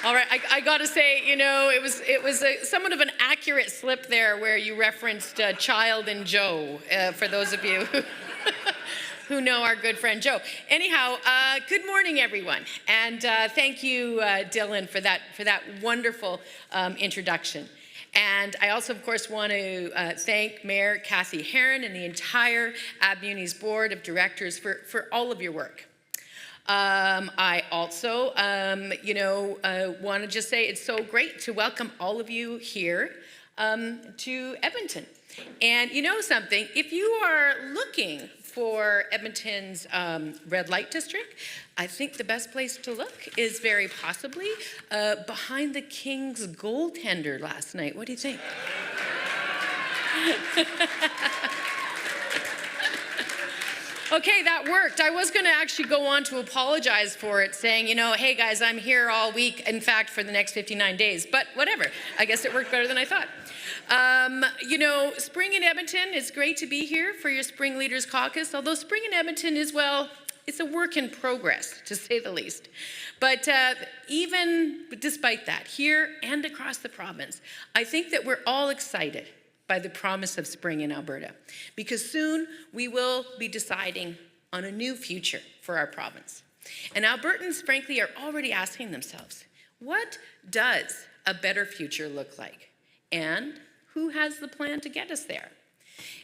All right, I got to say, you know, it was somewhat of an accurate slip there where you referenced Child and Joe, for those of you who know our good friend Joe. Anyhow, good morning, everyone, and thank you, Dylan, for that wonderful introduction. And I also, of course, want to thank Mayor Kathy Heron and the entire AbMuni's Board of Directors for all of your work. I also, want to just say it's so great to welcome all of you here to Edmonton. And you know something, if you are looking for Edmonton's red light district, I think the best place to look is very possibly behind the Kings goaltender last night. What do you think? Okay, that worked. I was going to actually go on to apologize for it, saying, you know, hey guys, I'm here all week, in fact, for the next 59 days, but whatever. I guess it worked better than I thought. Spring in Edmonton, it's great to be here for your Spring Leaders Caucus, although spring in Edmonton is, well, it's a work in progress, to say the least. But even despite that, here and across the province, I think that we're all excited by the promise of spring in Alberta, because soon we will be deciding on a new future for our province. And Albertans, frankly, are already asking themselves, what does a better future look like? And who has the plan to get us there?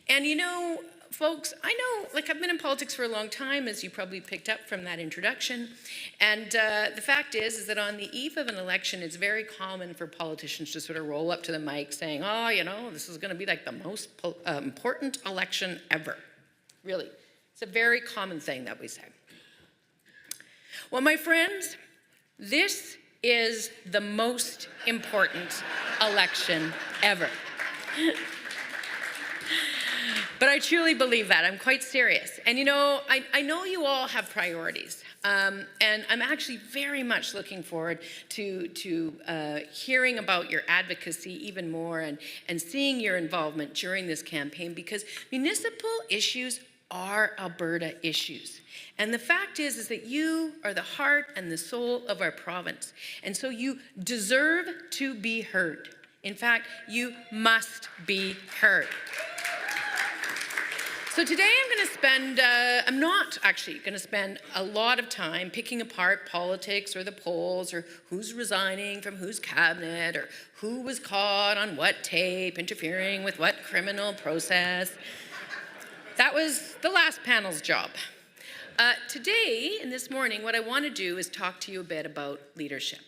And you know, folks, I know, I've been in politics for a long time, as you probably picked up from that introduction. And the fact is that on the eve of an election, it's very common for politicians to sort of roll up to the mic saying, oh, you know, this is going to be like the most important election ever. Really, it's a very common thing that we say. Well, my friends, this is the most important election ever. But I truly believe that. I'm quite serious. And you know, I know you all have priorities. And I'm actually very much looking forward to hearing about your advocacy even more and seeing your involvement during this campaign, because municipal issues are Alberta issues. And the fact is that you are the heart and the soul of our province. And so you deserve to be heard. In fact, you must be heard. So today I'm not actually going to spend a lot of time picking apart politics or the polls or who's resigning from whose cabinet or who was caught on what tape interfering with what criminal process. That was the last panel's job. Today and this morning, what I want to do is talk to you a bit about leadership.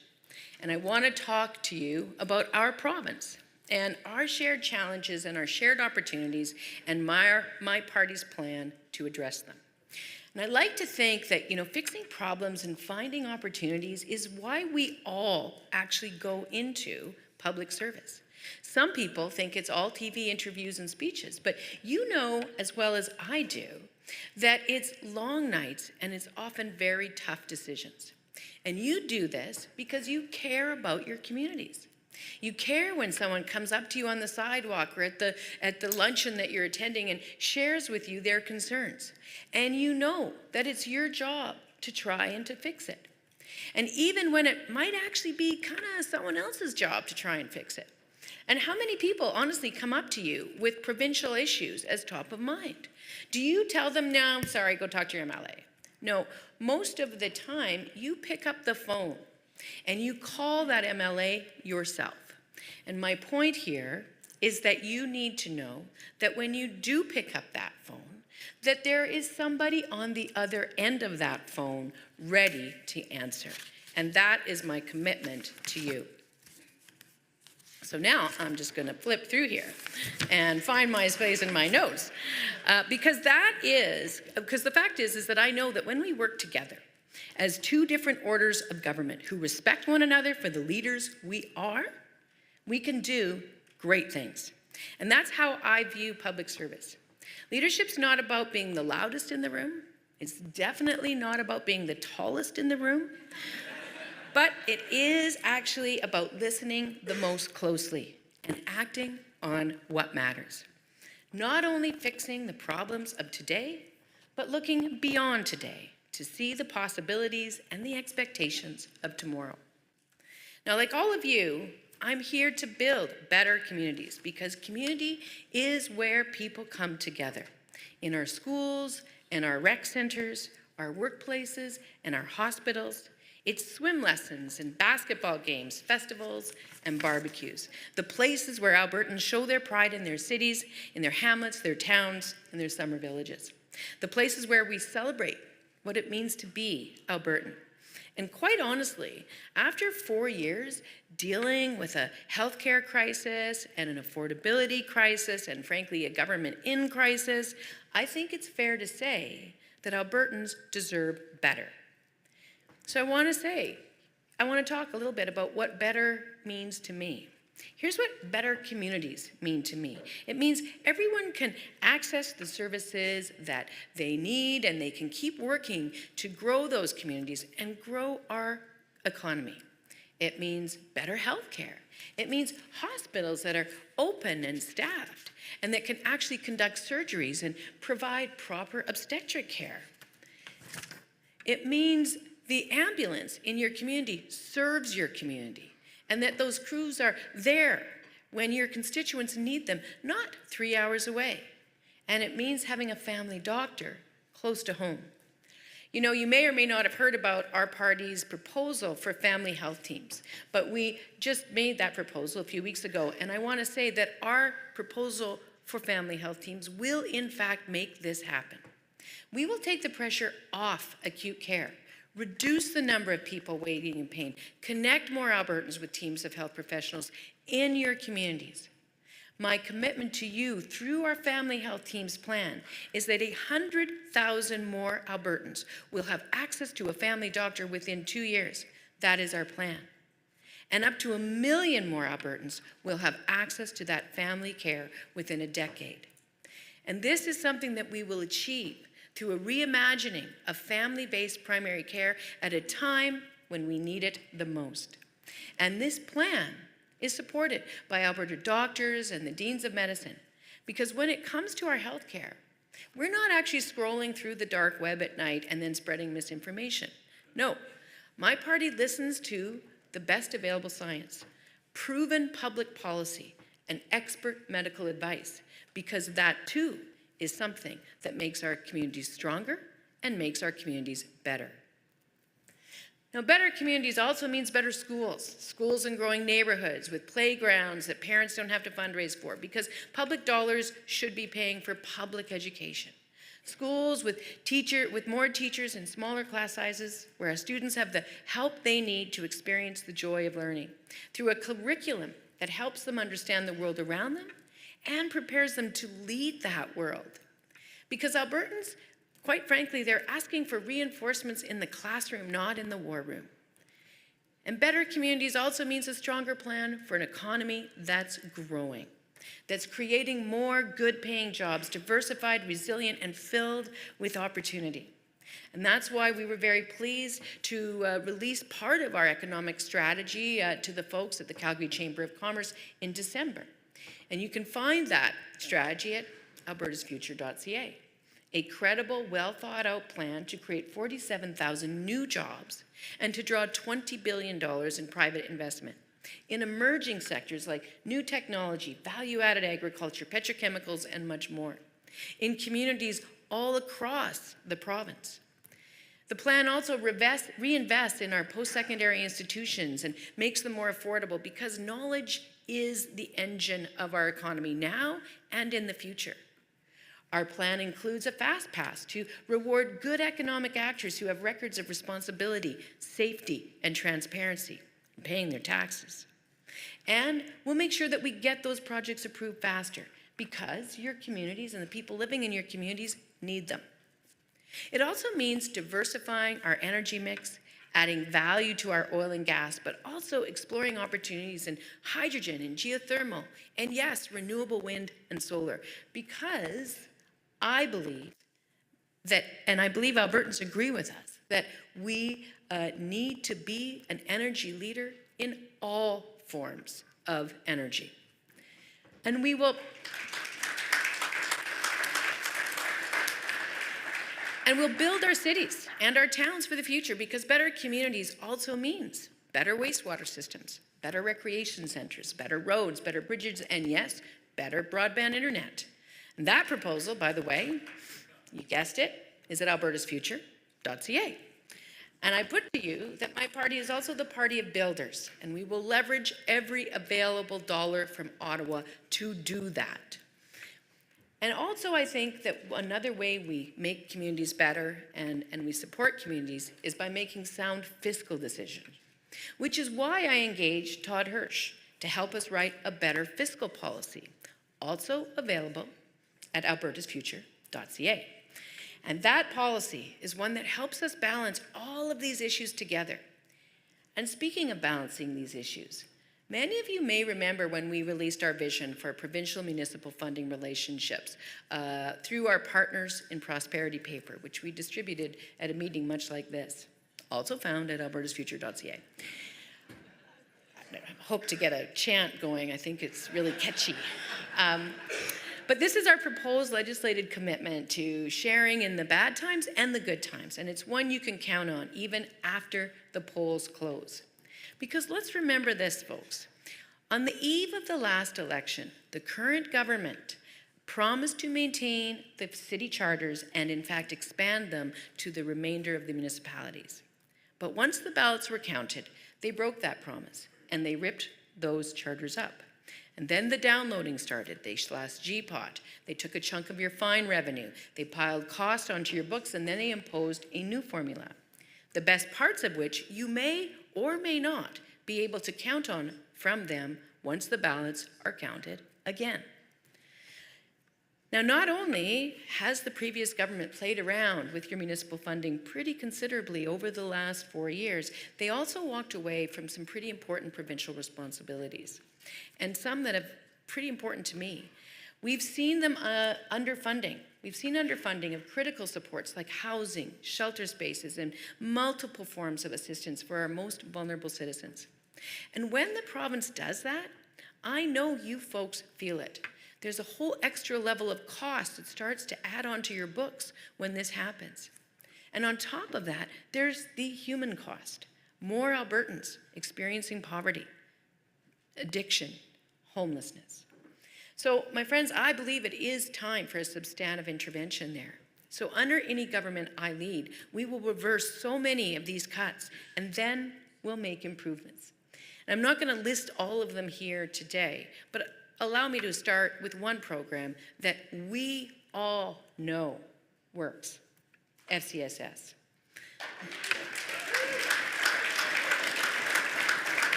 And I want to talk to you about our province and our shared challenges and our shared opportunities and my party's plan to address them. And I like to think that, you know, fixing problems and finding opportunities is why we all actually go into public service. Some people think it's all TV interviews and speeches, but you know as well as I do that it's long nights and it's often very tough decisions. And you do this because you care about your communities. You care when someone comes up to you on the sidewalk or at the luncheon that you're attending and shares with you their concerns. And you know that it's your job to try and to fix it. And even when it might actually be kind of someone else's job to try and fix it. And how many people honestly come up to you with provincial issues as top of mind? Do you tell them, no, I'm sorry, go talk to your MLA? No, most of the time you pick up the phone and you call that MLA yourself. And my point here is that you need to know that when you do pick up that phone, that there is somebody on the other end of that phone ready to answer. And that is my commitment to you. So now I'm just going to flip through here and find my space in my notes. Because the fact is that I know that when we work together as two different orders of government who respect one another for the leaders we are, we can do great things. And that's how I view public service. Leadership's not about being the loudest in the room. It's definitely not about being the tallest in the room. But it is actually about listening the most closely and acting on what matters. Not only fixing the problems of today, but looking beyond today to see the possibilities and the expectations of tomorrow. Now, like all of you, I'm here to build better communities because community is where people come together. In our schools and our rec centers, our workplaces and our hospitals. It's swim lessons and basketball games, festivals and barbecues. The places where Albertans show their pride in their cities, in their hamlets, their towns, and their summer villages. The places where we celebrate what it means to be Albertan. And quite honestly, after 4 years dealing with a healthcare crisis and an affordability crisis and frankly a government in crisis, I think it's fair to say that Albertans deserve better. So I want to talk a little bit about what better means to me. Here's what better communities mean to me. It means everyone can access the services that they need and they can keep working to grow those communities and grow our economy. It means better health care. It means hospitals that are open and staffed and that can actually conduct surgeries and provide proper obstetric care. It means the ambulance in your community serves your community and that those crews are there when your constituents need them, not 3 hours away. And it means having a family doctor close to home. You know, you may or may not have heard about our party's proposal for family health teams, but we just made that proposal a few weeks ago, and I want to say that our proposal for family health teams will in fact make this happen. We will take the pressure off acute care, reduce the number of people waiting in pain, connect more Albertans with teams of health professionals in your communities. My commitment to you through our Family Health Teams plan is that 100,000 more Albertans will have access to a family doctor within 2 years. That is our plan. And up to 1 million more Albertans will have access to that family care within a decade. And this is something that we will achieve through a reimagining of family-based primary care at a time when we need it the most. And this plan is supported by Alberta doctors and the deans of medicine, because when it comes to our health care, we're not actually scrolling through the dark web at night and then spreading misinformation. No, my party listens to the best available science, proven public policy, and expert medical advice, because that too is something that makes our communities stronger and makes our communities better. Now, better communities also means better schools, schools in growing neighborhoods with playgrounds that parents don't have to fundraise for, because public dollars should be paying for public education. Schools with more teachers and smaller class sizes, where our students have the help they need to experience the joy of learning, through a curriculum that helps them understand the world around them and prepares them to lead that world. Because Albertans, quite frankly, they're asking for reinforcements in the classroom, not in the war room. And better communities also means a stronger plan for an economy that's growing, that's creating more good-paying jobs, diversified, resilient, and filled with opportunity. And that's why we were very pleased to release part of our economic strategy to the folks at the Calgary Chamber of Commerce in December. And you can find that strategy at albertasfuture.ca. A credible, well-thought-out plan to create 47,000 new jobs and to draw $20 billion in private investment in emerging sectors like new technology, value-added agriculture, petrochemicals, and much more, in communities all across the province. The plan also reinvests in our post-secondary institutions and makes them more affordable, because knowledge is the engine of our economy now and in the future. Our plan includes a fast pass to reward good economic actors who have records of responsibility, safety, and transparency in paying their taxes. And we'll make sure that we get those projects approved faster, because your communities and the people living in your communities need them. It also means diversifying our energy mix, adding value to our oil and gas, but also exploring opportunities in hydrogen and geothermal, and yes, renewable wind and solar, because I believe that, and I believe Albertans agree with us, that we need to be an energy leader in all forms of energy. And we will And we'll build our cities and our towns for the future, because better communities also means better wastewater systems, better recreation centres, better roads, better bridges, and yes, better broadband internet. And that proposal, by the way, you guessed it, is at albertasfuture.ca. And I put to you that my party is also the party of builders, and we will leverage every available dollar from Ottawa to do that. And also I think that another way we make communities better and we support communities is by making sound fiscal decisions, which is why I engaged Todd Hirsch to help us write a better fiscal policy, also available at albertasfuture.ca. And that policy is one that helps us balance all of these issues together. And speaking of balancing these issues, many of you may remember when we released our vision for provincial municipal funding relationships through our Partners in Prosperity paper, which we distributed at a meeting much like this, also found at albertasfuture.ca. I hope to get a chant going. I think it's really catchy. But this is our proposed legislated commitment to sharing in the bad times and the good times, and it's one you can count on even after the polls close. Because let's remember this, folks. On the eve of the last election, the current government promised to maintain the city charters and in fact expand them to the remainder of the municipalities. But once the ballots were counted, they broke that promise and they ripped those charters up. And then the downloading started. They slashed GPOT. They took a chunk of your fine revenue. They piled cost onto your books, and then they imposed a new formula, the best parts of which you may or may not be able to count on from them once the ballots are counted again. Now, not only has the previous government played around with your municipal funding pretty considerably over the last 4 years, they also walked away from some pretty important provincial responsibilities, and some that are pretty important to me. We've seen them underfunding. We've seen underfunding of critical supports like housing, shelter spaces, and multiple forms of assistance for our most vulnerable citizens. And when the province does that, I know you folks feel it. There's a whole extra level of cost that starts to add onto your books when this happens. And on top of that, there's the human cost. More Albertans experiencing poverty, addiction, homelessness. So, my friends, I believe it is time for a substantive intervention there. So under any government I lead, we will reverse so many of these cuts, and then we'll make improvements. And I'm not going to list all of them here today, but allow me to start with one program that we all know works, FCSS.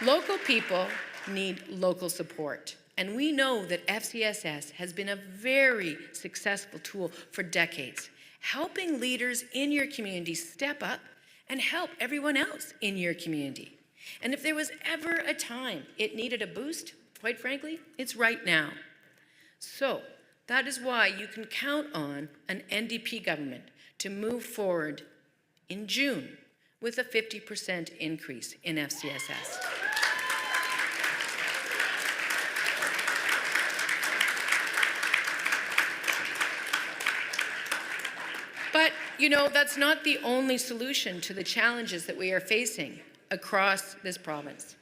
Local people need local support. And we know that FCSS has been a very successful tool for decades, helping leaders in your community step up and help everyone else in your community. And if there was ever a time it needed a boost, quite frankly, it's right now. So that is why you can count on an NDP government to move forward in June with a 50% increase in FCSS. But, you know, that's not the only solution to the challenges that we are facing across this province.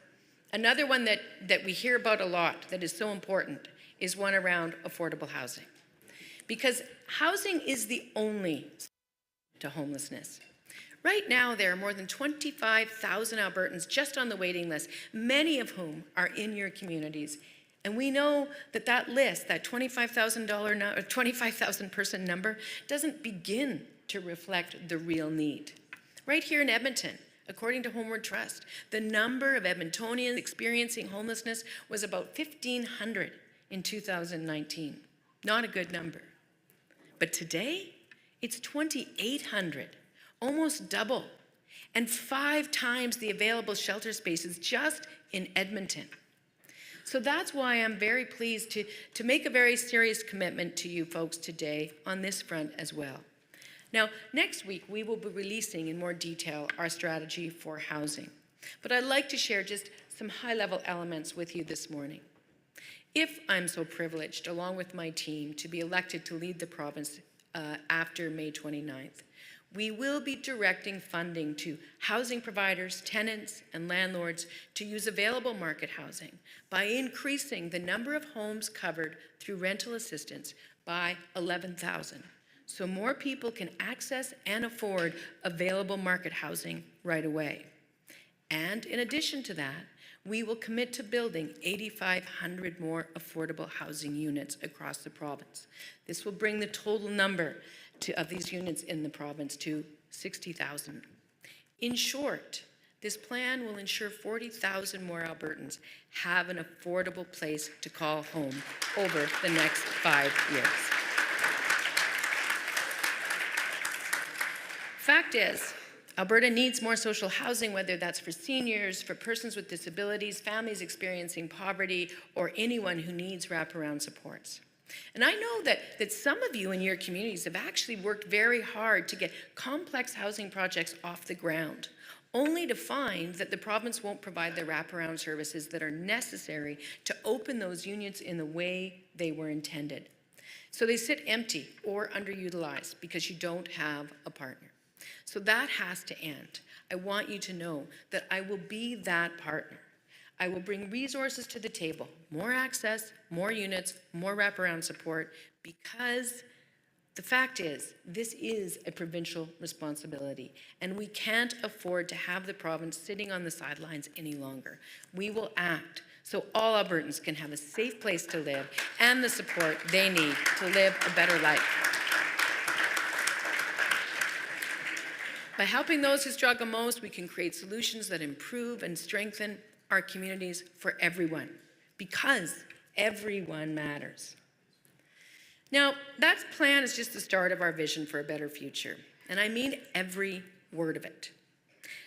Another one that we hear about a lot that is so important is one around affordable housing. Because housing is the only solution to homelessness. Right now, there are more than 25,000 Albertans just on the waiting list, many of whom are in your communities. And we know that that list, that $25,000 person number, doesn't begin to reflect the real need. Right here in Edmonton, according to Homeward Trust, the number of Edmontonians experiencing homelessness was about 1,500 in 2019. Not a good number. But today, it's 2,800, almost double, and 5 times the available shelter spaces just in Edmonton. So that's why I'm very pleased to make a very serious commitment to you folks today on this front as well. Now, next week, we will be releasing in more detail our strategy for housing. But I'd like to share just some high-level elements with you this morning. If I'm so privileged, along with my team, to be elected to lead the province after May 29th, We will be directing funding to housing providers, tenants, and landlords to use available market housing by increasing the number of homes covered through rental assistance by 11,000, so more people can access and afford available market housing right away. And in addition to that, we will commit to building 8,500 more affordable housing units across the province. This will bring the total number of these units in the province to 60,000. In short, this plan will ensure 40,000 more Albertans have an affordable place to call home over the next 5 years. Fact is, Alberta needs more social housing, whether that's for seniors, for persons with disabilities, families experiencing poverty, or anyone who needs wraparound supports. And I know that some of you in your communities have actually worked very hard to get complex housing projects off the ground, only to find that the province won't provide the wraparound services that are necessary to open those units in the way they were intended. So they sit empty or underutilized because you don't have a partner. So that has to end. I want you to know that I will be that partner. I will bring resources to the table, more access, more units, more wraparound support, because the fact is, this is a provincial responsibility, and we can't afford to have the province sitting on the sidelines any longer. We will act so all Albertans can have a safe place to live and the support they need to live a better life. By helping those who struggle most, we can create solutions that improve and strengthen our communities for everyone, because everyone matters. Now, that plan is just the start of our vision for a better future, and I mean every word of it.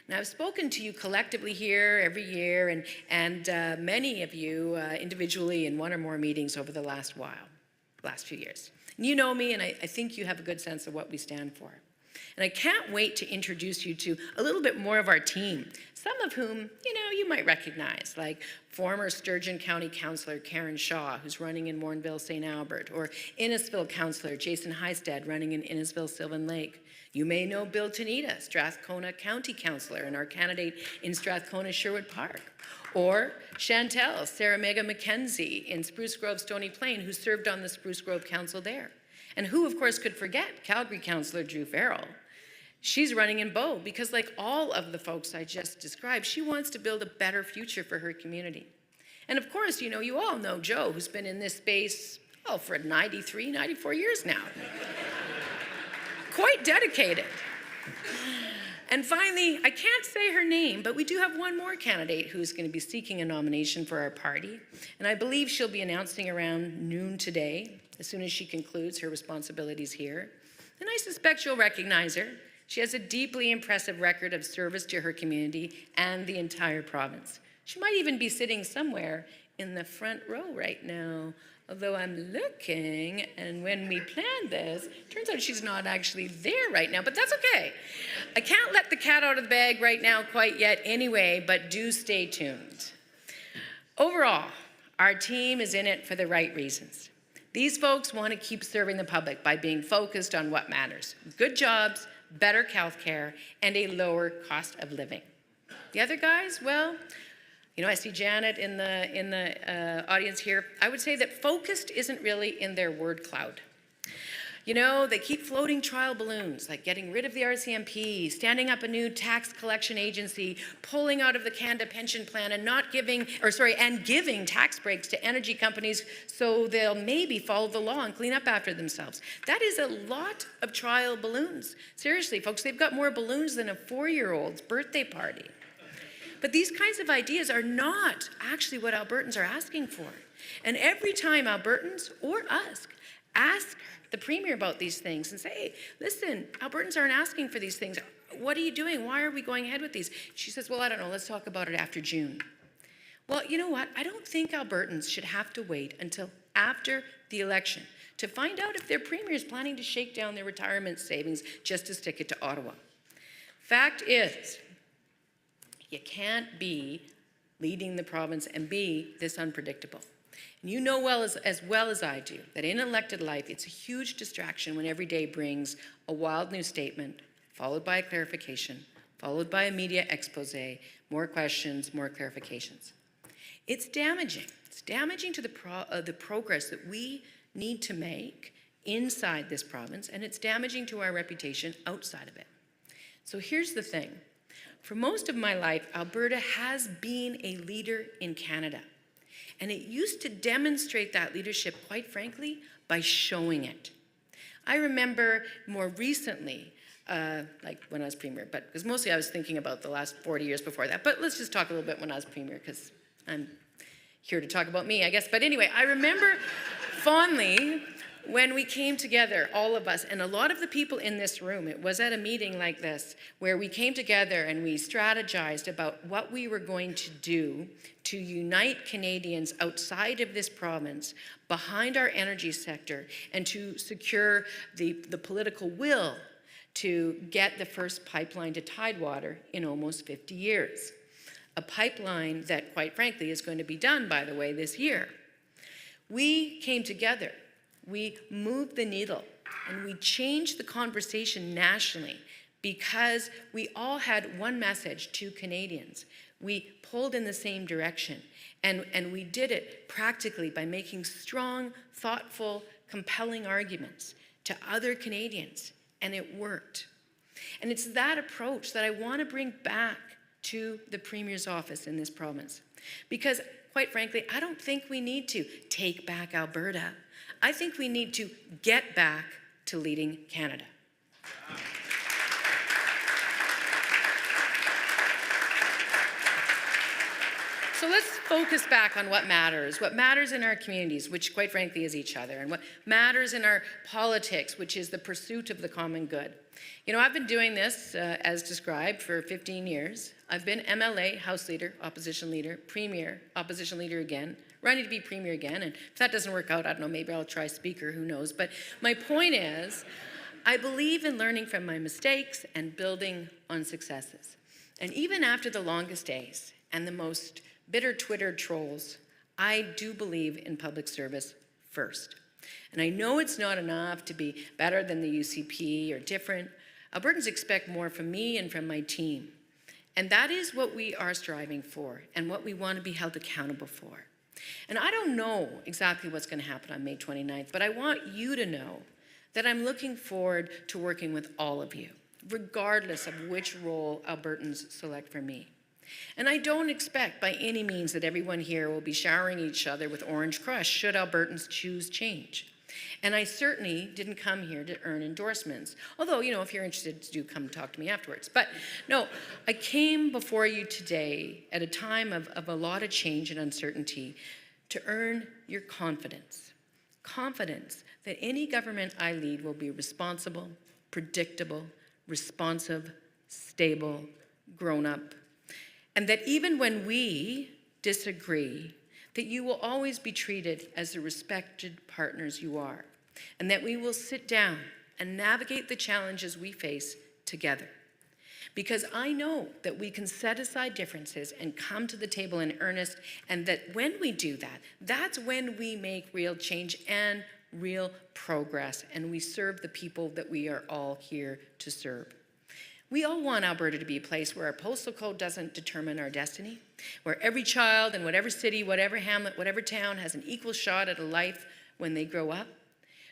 Now, I've spoken to you collectively here every year, and many of you individually in one or more meetings over the last few years. And you know me, and I think you have a good sense of what we stand for. And I can't wait to introduce you to a little bit more of our team, some of whom, you might recognize, like former Sturgeon County Councillor Karen Shaw, who's running in Morinville, St. Albert, or Innisfil Councillor Jason Heisted, running in Innisfil, Sylvan Lake. You may know Bill Tanita, Strathcona County Councillor, and our candidate in Strathcona, Sherwood Park. Or Chantel Sarah Mega McKenzie in Spruce Grove, Stony Plain, who served on the Spruce Grove Council there. And who, of course, could forget Calgary Councillor Drew Farrell. She's running in Bow because, like all of the folks I just described, she wants to build a better future for her community. And of course, you all know Joe, who's been in this space, for 93, 94 years now. Quite dedicated. And finally, I can't say her name, but we do have one more candidate who's going to be seeking a nomination for our party. And I believe she'll be announcing around noon today, as soon as she concludes her responsibilities here. And I suspect you'll recognize her. She has a deeply impressive record of service to her community and the entire province. She might even be sitting somewhere in the front row right now, although I'm looking, and when we planned this, turns out she's not actually there right now, but that's okay. I can't let the cat out of the bag right now quite yet anyway, but do stay tuned. Overall, our team is in it for the right reasons. These folks want to keep serving the public by being focused on what matters: good jobs, better health care, and a lower cost of living. The other guys, well, I see Janet in the audience here. I would say that focused isn't really in their word cloud. They keep floating trial balloons, like getting rid of the RCMP, standing up a new tax collection agency, pulling out of the Canada pension plan, and giving tax breaks to energy companies so they'll maybe follow the law and clean up after themselves. That is a lot of trial balloons. Seriously, folks, they've got more balloons than a 4-year-old's birthday party. But these kinds of ideas are not actually what Albertans are asking for. And every time Albertans or us ask the Premier about these things and say, hey, listen, Albertans aren't asking for these things. What are you doing? Why are we going ahead with these? She says, well, I don't know. Let's talk about it after June. Well, you know what? I don't think Albertans should have to wait until after the election to find out if their Premier is planning to shake down their retirement savings just to stick it to Ottawa. Fact is, you can't be leading the province and be this unpredictable. And you know as well as I do that in elected life, it's a huge distraction when every day brings a wild new statement, followed by a clarification, followed by a media expose, more questions, more clarifications. It's damaging. It's damaging to the progress that we need to make inside this province, and it's damaging to our reputation outside of it. So here's the thing. For most of my life, Alberta has been a leader in Canada. And it used to demonstrate that leadership, quite frankly, by showing it. I remember more recently, like when I was Premier, because mostly I was thinking about the last 40 years before that. But let's just talk a little bit when I was Premier, because I'm here to talk about me, I guess. But anyway, I remember fondly when we came together, all of us, and a lot of the people in this room, it was at a meeting like this, where we came together and we strategized about what we were going to do to unite Canadians outside of this province behind our energy sector and to secure the political will to get the first pipeline to Tidewater in almost 50 years. A pipeline that, quite frankly, is going to be done, by the way, this year. We came together. We moved the needle, and we changed the conversation nationally because we all had one message to Canadians. We pulled in the same direction, and we did it practically by making strong, thoughtful, compelling arguments to other Canadians, and it worked. And it's that approach that I want to bring back to the Premier's office in this province. Because, quite frankly, I don't think we need to take back Alberta. I think we need to get back to leading Canada. So let's focus back on what matters in our communities, which quite frankly is each other, and what matters in our politics, which is the pursuit of the common good. You know, I've been doing this, as described, for 15 years. I've been MLA, House Leader, Opposition Leader, Premier, Opposition Leader again, running to be Premier again, and if that doesn't work out, I don't know, maybe I'll try Speaker, who knows. But my point is, I believe in learning from my mistakes and building on successes. And even after the longest days and the most bitter Twitter trolls, I do believe in public service first. And I know it's not enough to be better than the UCP or different. Albertans expect more from me and from my team. And that is what we are striving for and what we want to be held accountable for. And I don't know exactly what's going to happen on May 29th, but I want you to know that I'm looking forward to working with all of you, regardless of which role Albertans select for me. And I don't expect by any means that everyone here will be showering each other with Orange Crush should Albertans choose change. And I certainly didn't come here to earn endorsements. Although, you know, if you're interested, do come talk to me afterwards. But no, I came before you today at a time of a lot of change and uncertainty to earn your confidence. Confidence that any government I lead will be responsible, predictable, responsive, stable, grown up. And that even when we disagree, that you will always be treated as the respected partners you are, and that we will sit down and navigate the challenges we face together. Because I know that we can set aside differences and come to the table in earnest, and that when we do that, that's when we make real change and real progress, and we serve the people that we are all here to serve. We all want Alberta to be a place where our postal code doesn't determine our destiny, where every child in whatever city, whatever hamlet, whatever town has an equal shot at a life when they grow up.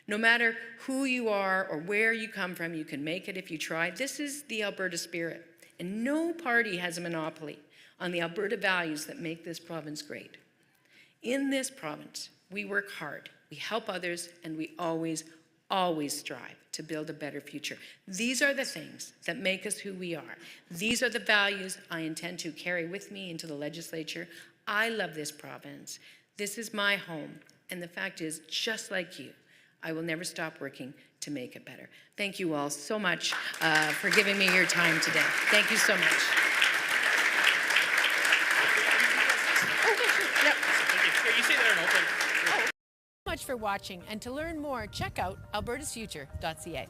No matter who you are or where you come from, you can make it if you try. This is the Alberta spirit, and no party has a monopoly on the Alberta values that make this province great. In this province, we work hard, we help others, and we always strive to build a better future. These are the things that make us who we are. These are the values I intend to carry with me into the legislature. I love this province. This is my home. And the fact is, just like you, I will never stop working to make it better. Thank you all so much for giving me your time today. Thank you so much. You say that in open. Much for watching, and to learn more, check out albertasfuture.ca.